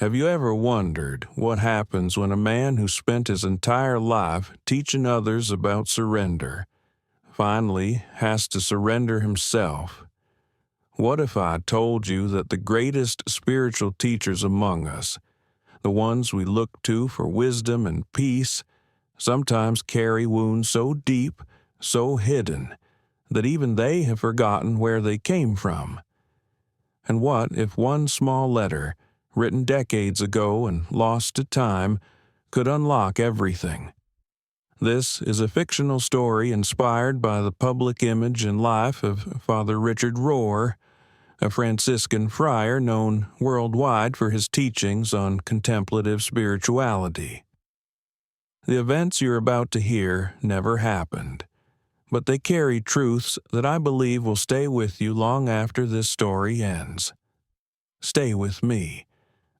Have you ever wondered what happens when a man who spent his entire life teaching others about surrender finally has to surrender himself? What if I told you that the greatest spiritual teachers among us, the ones we look to for wisdom and peace, sometimes carry wounds so deep, so hidden, that even they have forgotten where they came from? And what if one small letter, written decades ago and lost to time, could unlock everything? This is a fictional story inspired by the public image and life of Father Richard Rohr, a Franciscan friar known worldwide for his teachings on contemplative spirituality. The events you're about to hear never happened, but they carry truths that I believe will stay with you long after this story ends. Stay with me,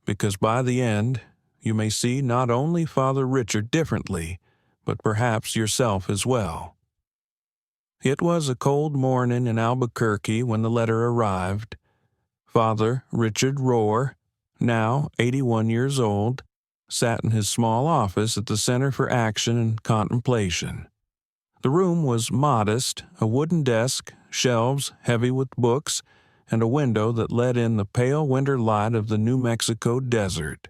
because by the end, you may see not only Father Richard differently, but perhaps yourself as well. It was a cold morning in Albuquerque when the letter arrived. Father Richard Rohr, now 81 years old, sat in his small office at the Center for Action and Contemplation. The room was modest, a wooden desk, shelves heavy with books, and a window that let in the pale winter light of the New Mexico desert.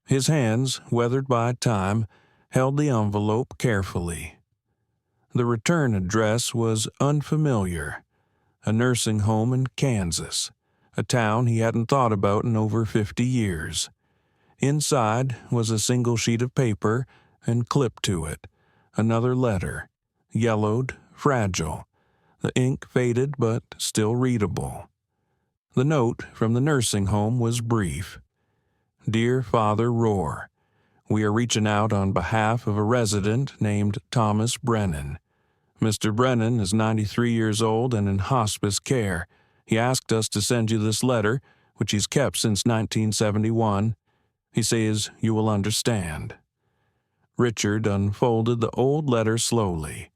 His hands, weathered by time, held the envelope carefully. The return address was unfamiliar, a nursing home in Kansas, a town he hadn't thought about in over 50 years. Inside was a single sheet of paper, and clipped to it, another letter, yellowed, fragile, the ink faded but still readable. The note from the nursing home was brief. Dear Father Rohr, we are reaching out on behalf of a resident named Thomas Brennan. Mr. Brennan is 93 years old and in hospice care. He asked us to send you this letter, which he's kept since 1971. He says you will understand. Richard unfolded the old letter slowly,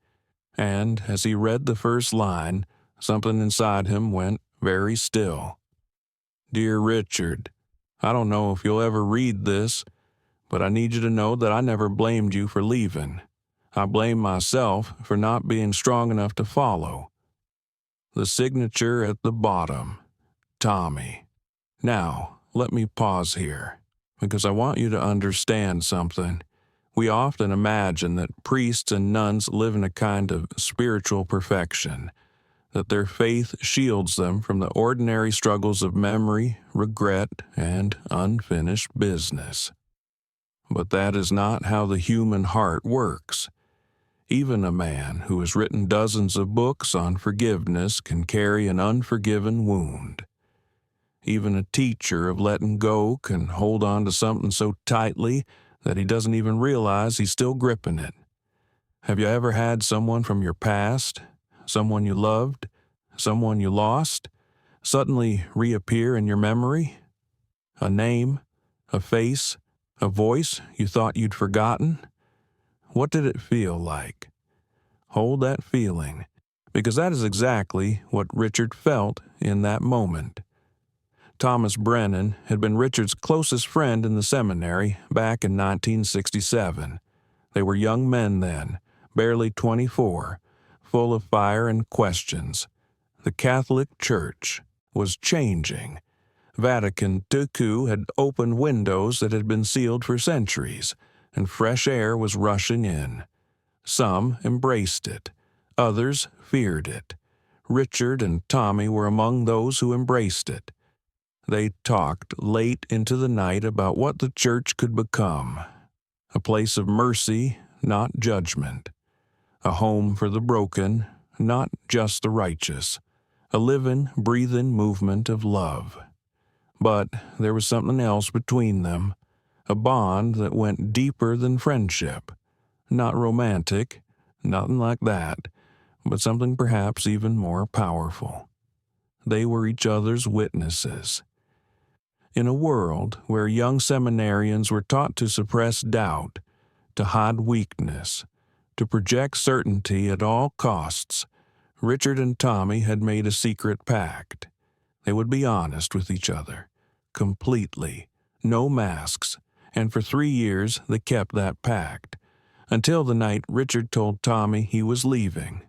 and as he read the first line, something inside him went very still. Dear Richard, I don't know if you'll ever read this, but I need you to know that I never blamed you for leaving. I blame myself for not being strong enough to follow. The signature at the bottom, Tommy. Now, let me pause here, because I want you to understand something. We often imagine that priests and nuns live in a kind of spiritual perfection, that their faith shields them from the ordinary struggles of memory, regret, and unfinished business. But that is not how the human heart works. Even a man who has written dozens of books on forgiveness can carry an unforgiven wound. Even a teacher of letting go can hold on to something so tightly that he doesn't even realize he's still gripping it. Have you ever had someone from your past, someone you loved, someone you lost, suddenly reappear in your memory? A name, a face, a voice you thought you'd forgotten? What did it feel like? Hold that feeling, because that is exactly what Richard felt in that moment. Thomas Brennan had been Richard's closest friend in the seminary back in 1967. They were young men then, barely 24, full of fire and questions. The Catholic Church was changing. Vatican II had opened windows that had been sealed for centuries, and fresh air was rushing in. Some embraced it. Others feared it. Richard and Tommy were among those who embraced it. They talked late into the night about what the church could become. A place of mercy, not judgment. A home for the broken, not just the righteous. A living, breathing movement of love. But there was something else between them, a bond that went deeper than friendship. Not romantic, nothing like that, but something perhaps even more powerful. They were each other's witnesses. In a world where young seminarians were taught to suppress doubt, to hide weakness, to project certainty at all costs, Richard and Tommy had made a secret pact. They would be honest with each other, completely, no masks, and for 3 years they kept that pact, until the night Richard told Tommy he was leaving.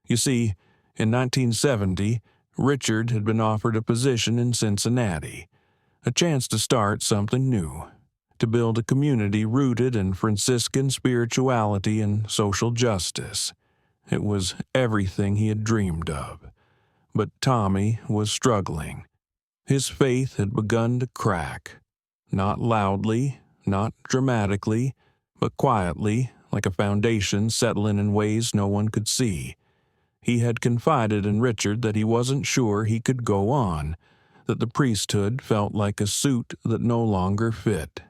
You see, in 1970, Richard had been offered a position in Cincinnati, a chance to start something new, to build a community rooted in Franciscan spirituality and social justice. It was everything he had dreamed of. But Tommy was struggling. His faith had begun to crack, not loudly, not dramatically, but quietly, like a foundation settling in ways no one could see. He had confided in Richard that he wasn't sure he could go on, that the priesthood felt like a suit that no longer fit.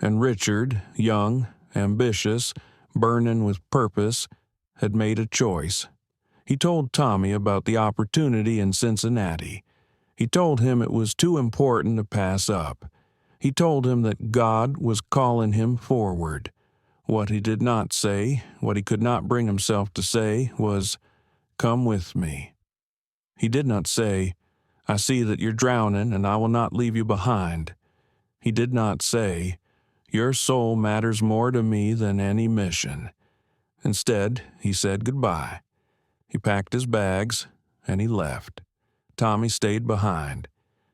And Richard, young, ambitious, burning with purpose, had made a choice. He told Tommy about the opportunity in Cincinnati. He told him it was too important to pass up. He told him that God was calling him forward. What he did not say, what he could not bring himself to say, was, "Come with me." He did not say, "I see that you're drowning and I will not leave you behind." He did not say, "Your soul matters more to me than any mission." Instead, he said goodbye. He packed his bags and he left. Tommy stayed behind.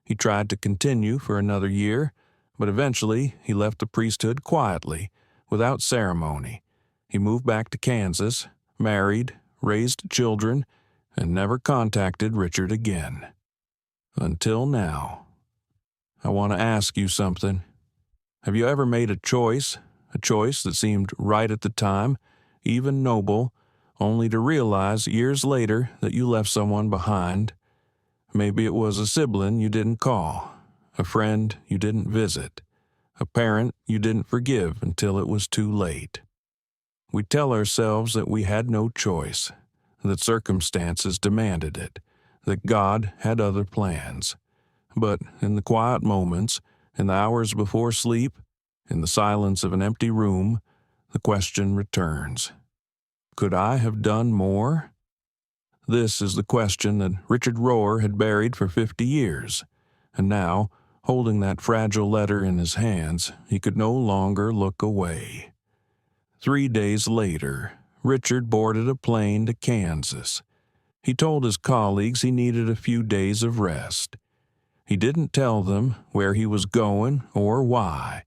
He tried to continue for another year, but eventually he left the priesthood quietly, without ceremony. He moved back to Kansas, married, raised children, and never contacted Richard again. Until now. I want to ask you something. Have you ever made a choice that seemed right at the time, even noble, only to realize years later that you left someone behind? Maybe it was a sibling you didn't call, a friend you didn't visit, a parent you didn't forgive until it was too late. We tell ourselves that we had no choice, that circumstances demanded it, that God had other plans. But in the quiet moments, in the hours before sleep, in the silence of an empty room, the question returns. Could I have done more? This is the question that Richard Rohr had buried for 50 years, and now, holding that fragile letter in his hands, he could no longer look away. 3 days later, Richard boarded a plane to Kansas. He told his colleagues he needed a few days of rest. He didn't tell them where he was going or why.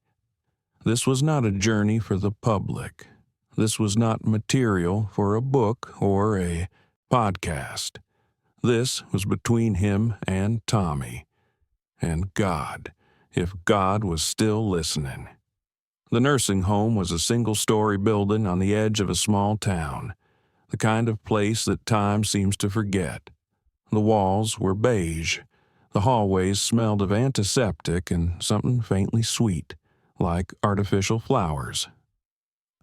This was not a journey for the public. This was not material for a book or a podcast. This was between him and Tommy. And God, if God was still listening. The nursing home was a single-story building on the edge of a small town, the kind of place that time seems to forget. The walls were beige. The hallways smelled of antiseptic and something faintly sweet, like artificial flowers.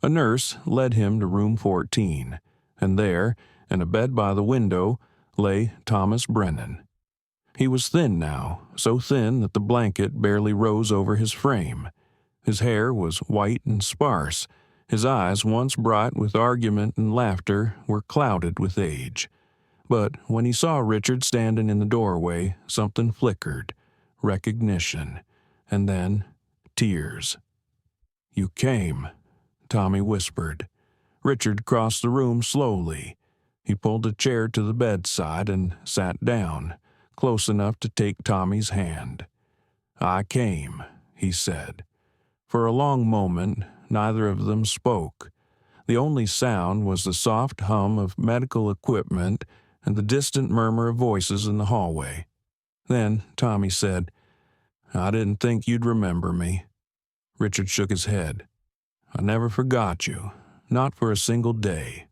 A nurse led him to room 14, and there, in a bed by the window, lay Thomas Brennan. He was thin now, so thin that the blanket barely rose over his frame. His hair was white and sparse. His eyes, once bright with argument and laughter, were clouded with age. But when he saw Richard standing in the doorway, something flickered. Recognition. And then tears. "You came," Tommy whispered. Richard crossed the room slowly. He pulled a chair to the bedside and sat down, close enough to take Tommy's hand. "I came," he said. For a long moment, neither of them spoke. The only sound was the soft hum of medical equipment and the distant murmur of voices in the hallway. Then Tommy said, "I didn't think you'd remember me." Richard shook his head. "I never forgot you, not for a single day."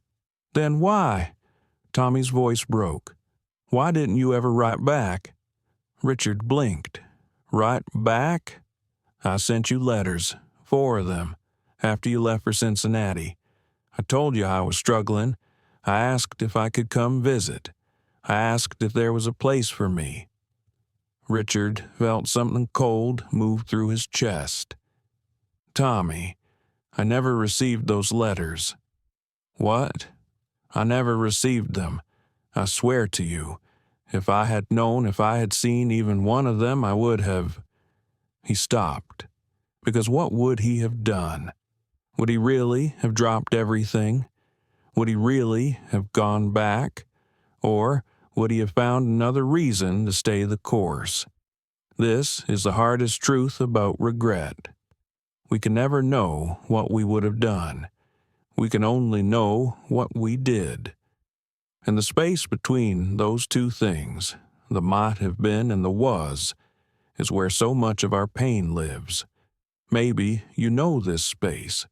"Then why?" Tommy's voice broke. "Why didn't you ever write back?" Richard blinked. "Write back? I sent you letters, 4 of them, after you left for Cincinnati. I told you I was struggling. I asked if I could come visit. I asked if there was a place for me." Richard felt something cold move through his chest. "Tommy, I never received those letters." "What?" "I never received them. I swear to you. If I had known, if I had seen even one of them, I would have." He stopped. Because what would he have done? Would he really have dropped everything? Would he really have gone back? Or would he have found another reason to stay the course? This is the hardest truth about regret. We can never know what we would have done. We can only know what we did. And the space between those two things, the might have been and the was, is where so much of our pain lives. Maybe you know this space.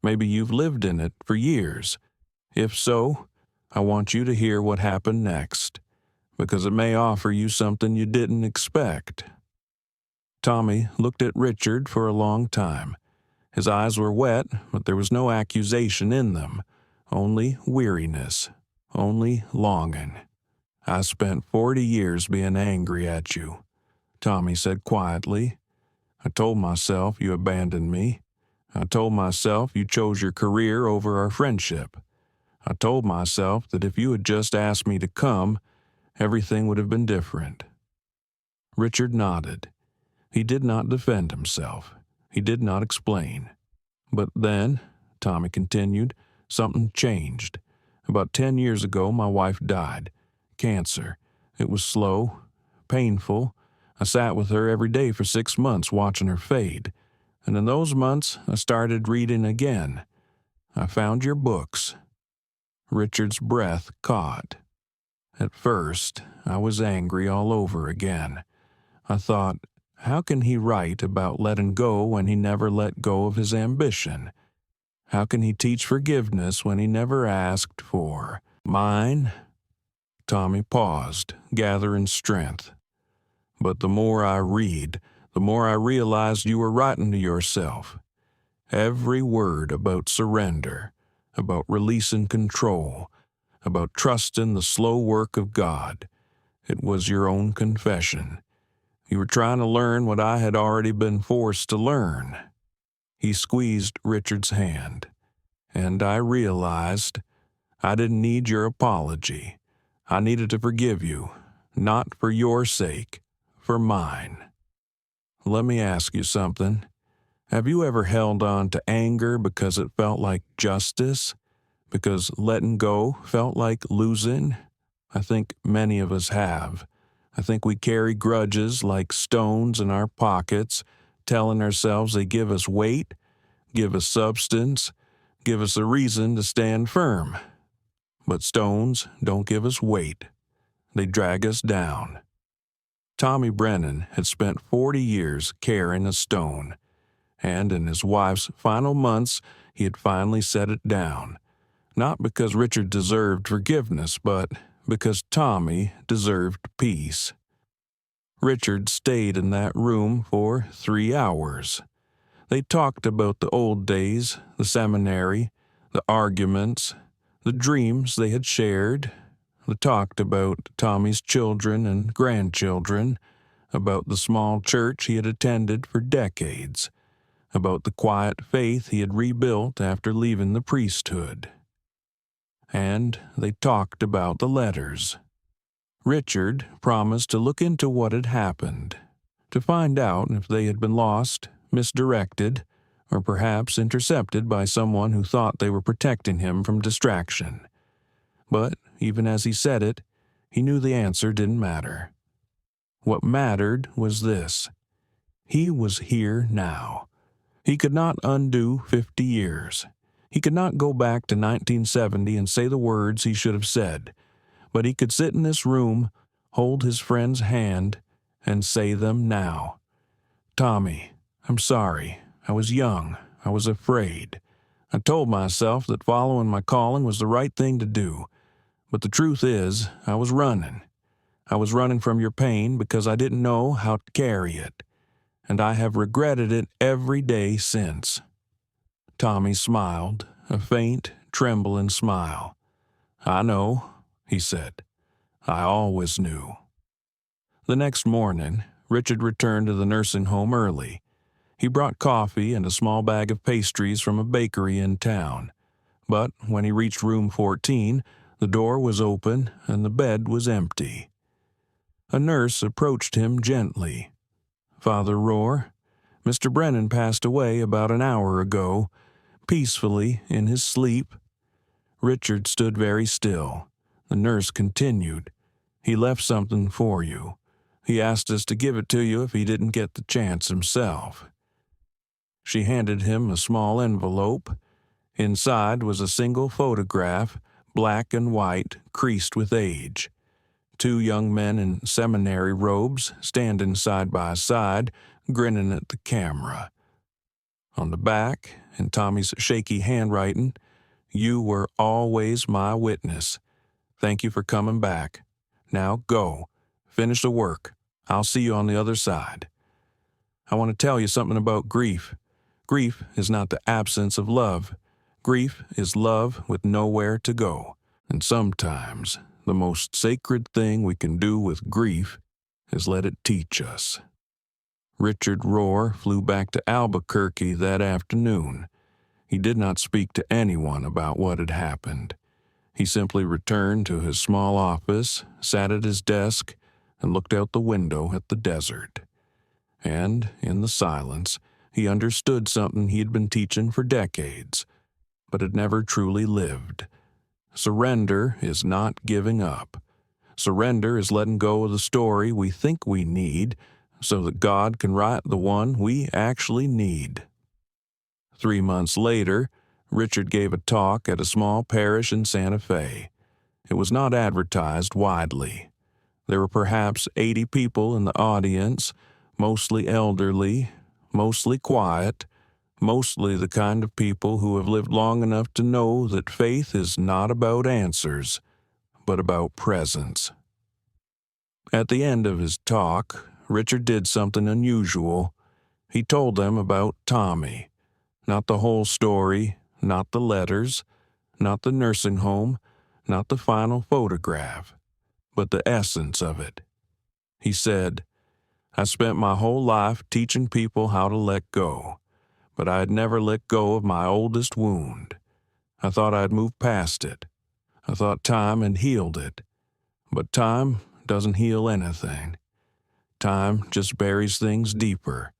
Maybe you've lived in it for years. If so, I want you to hear what happened next, because it may offer you something you didn't expect. Tommy looked at Richard for a long time. His eyes were wet, but there was no accusation in them, only weariness, only longing. "I spent 40 years being angry at you," Tommy said quietly. "I told myself you abandoned me. I told myself you chose your career over our friendship. I told myself that if you had just asked me to come, everything would have been different." Richard nodded. He did not defend himself. He did not explain. "But then," Tommy continued, "something changed. About 10 years ago, my wife died. Cancer. It was slow, painful. I sat with her every day for 6 months watching her fade. And in those months, I started reading again. I found your books." Richard's breath caught. At first, I was angry all over again. I thought, how can he write about letting go when he never let go of his ambition? How can he teach forgiveness when he never asked for mine? Tommy paused, gathering strength. "But the more I read, the more I realized you were writing to yourself. Every word about surrender, about releasing control, about trusting the slow work of God. It was your own confession. You were trying to learn what I had already been forced to learn." He squeezed Richard's hand. "And I realized I didn't need your apology. I needed to forgive you, not for your sake, for mine. Let me ask you something. Have you ever held on to anger because it felt like justice? Because letting go felt like losing? I think many of us have. I think we carry grudges like stones in our pockets, telling ourselves they give us weight, give us substance, give us a reason to stand firm. But stones don't give us weight. They drag us down. Tommy Brennan had spent 40 years carrying a stone, and in his wife's final months, he had finally set it down. Not because Richard deserved forgiveness, but because Tommy deserved peace. Richard stayed in that room for 3 hours. They talked about the old days, the seminary, the arguments, the dreams they had shared. They talked about Tommy's children and grandchildren, about the small church he had attended for decades, about the quiet faith he had rebuilt after leaving the priesthood. And they talked about the letters. Richard promised to look into what had happened, to find out if they had been lost, misdirected, or perhaps intercepted by someone who thought they were protecting him from distraction. But even as he said it, he knew the answer didn't matter. What mattered was this: he was here now. He could not undo 50 years. He could not go back to 1970 and say the words he should have said, but he could sit in this room, hold his friend's hand, and say them now. "Tommy, I'm sorry. I was young. I was afraid. I told myself that following my calling was the right thing to do. But the truth is, I was running. I was running from your pain because I didn't know how to carry it. And I have regretted it every day since." Tommy smiled, a faint, trembling smile. "I know," he said. "I always knew." The next morning, Richard returned to the nursing home early. He brought coffee and a small bag of pastries from a bakery in town. But when he reached room 14, the door was open and the bed was empty. A nurse approached him gently. "Father Rohr, Mr. Brennan passed away about an hour ago, peacefully in his sleep." Richard stood very still. The nurse continued, "He left something for you. He asked us to give it to you if he didn't get the chance himself." She handed him a small envelope. Inside was a single photograph, black and white, creased with age. 2 young men in seminary robes standing side by side, grinning at the camera. On the back, in Tommy's shaky handwriting, "You were always my witness. Thank you for coming back. Now go. Finish the work. I'll see you on the other side. I want to tell you something about grief. Grief is not the absence of love. Grief is love with nowhere to go. And sometimes the most sacred thing we can do with grief is let it teach us." Richard Rohr flew back to Albuquerque that afternoon. He did not speak to anyone about what had happened. He simply returned to his small office, sat at his desk, and looked out the window at the desert. And, in the silence, he understood something he had been teaching for decades, but had never truly lived. Surrender is not giving up. Surrender is letting go of the story we think we need so that God can write the one we actually need. 3 months later, Richard gave a talk at a small parish in Santa Fe. It was not advertised widely. There were perhaps 80 people in the audience, mostly elderly, mostly quiet, mostly the kind of people who have lived long enough to know that faith is not about answers, but about presence. At the end of his talk, Richard did something unusual. He told them about Tommy. Not the whole story, not the letters, not the nursing home, not the final photograph, but the essence of it. He said, "I spent my whole life teaching people how to let go, but I had never let go of my oldest wound. I thought I'd moved past it. I thought time had healed it. But time doesn't heal anything. Time just buries things deeper.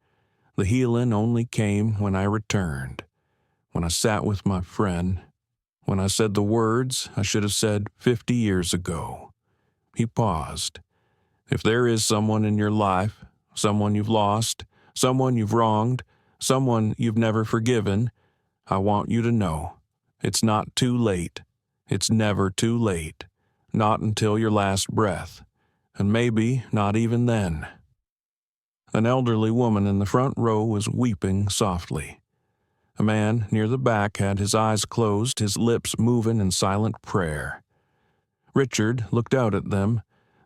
The healing only came when I returned, when I sat with my friend, when I said the words I should have said 50 years ago." He paused. "If there is someone in your life, someone you've lost, someone you've wronged, someone you've never forgiven, I want you to know, it's not too late. It's never too late. Not until your last breath. And maybe not even then." An elderly woman in the front row was weeping softly. A man near the back had his eyes closed, his lips moving in silent prayer. Richard looked out at them,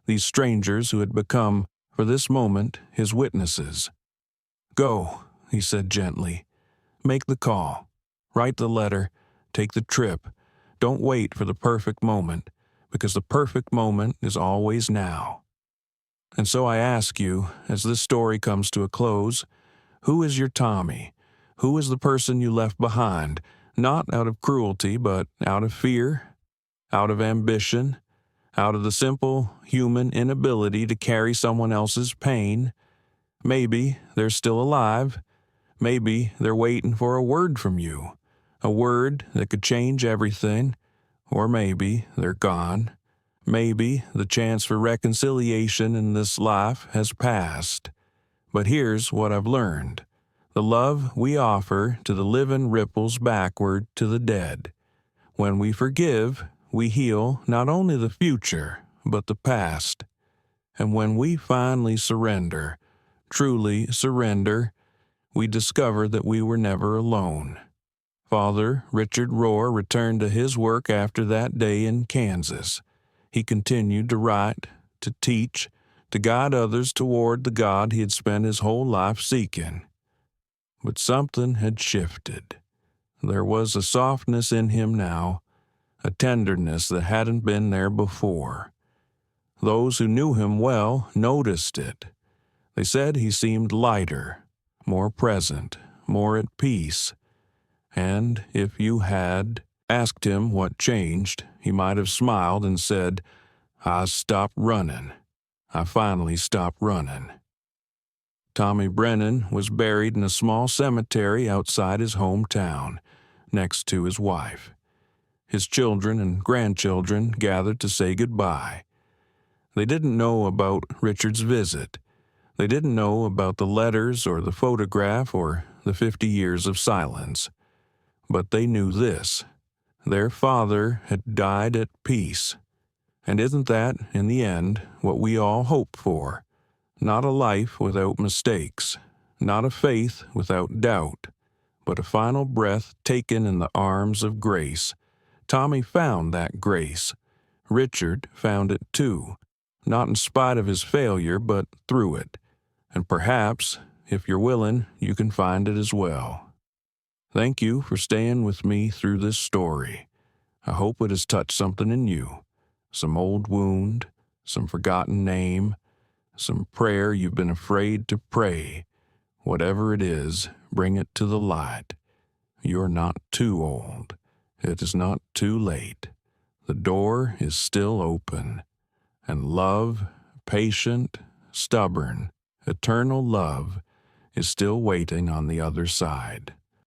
these strangers who had become, for this moment, his witnesses. "Go," he said gently. "Make the call. Write the letter. Take the trip. Don't wait for the perfect moment, because the perfect moment is always now. And so I ask you, as this story comes to a close, who is your Tommy? Who is the person you left behind, not out of cruelty, but out of fear, out of ambition, out of the simple human inability to carry someone else's pain? Maybe they're still alive. Maybe they're waiting for a word from you, a word that could change everything. Or maybe they're gone. Maybe the chance for reconciliation in this life has passed. But here's what I've learned. The love we offer to the living ripples backward to the dead. When we forgive, we heal not only the future, but the past. And when we finally surrender, truly surrender, we discover that we were never alone." Father Richard Rohr returned to his work after that day in Kansas. He continued to write, to teach, to guide others toward the God he had spent his whole life seeking. But something had shifted. There was a softness in him now, a tenderness that hadn't been there before. Those who knew him well noticed it. They said he seemed lighter, more present, more at peace. And if you had asked him what changed, he might have smiled and said, "I stopped running. I finally stopped running." Tommy Brennan was buried in a small cemetery outside his hometown, next to his wife. His children and grandchildren gathered to say goodbye. They didn't know about Richard's visit. They didn't know about the letters or the photograph or the 50 years of silence. But they knew this: their father had died at peace. And isn't that, in the end, what we all hope for? Not a life without mistakes, not a faith without doubt, but a final breath taken in the arms of grace. Tommy found that grace. Richard found it too, not in spite of his failure, but through it. And perhaps, if you're willing, you can find it as well. Thank you for staying with me through this story. I hope it has touched something in you. Some old wound, some forgotten name, some prayer you've been afraid to pray. Whatever it is, bring it to the light. You're not too old. It is not too late. The door is still open. And love, patient, stubborn, eternal love, is still waiting on the other side.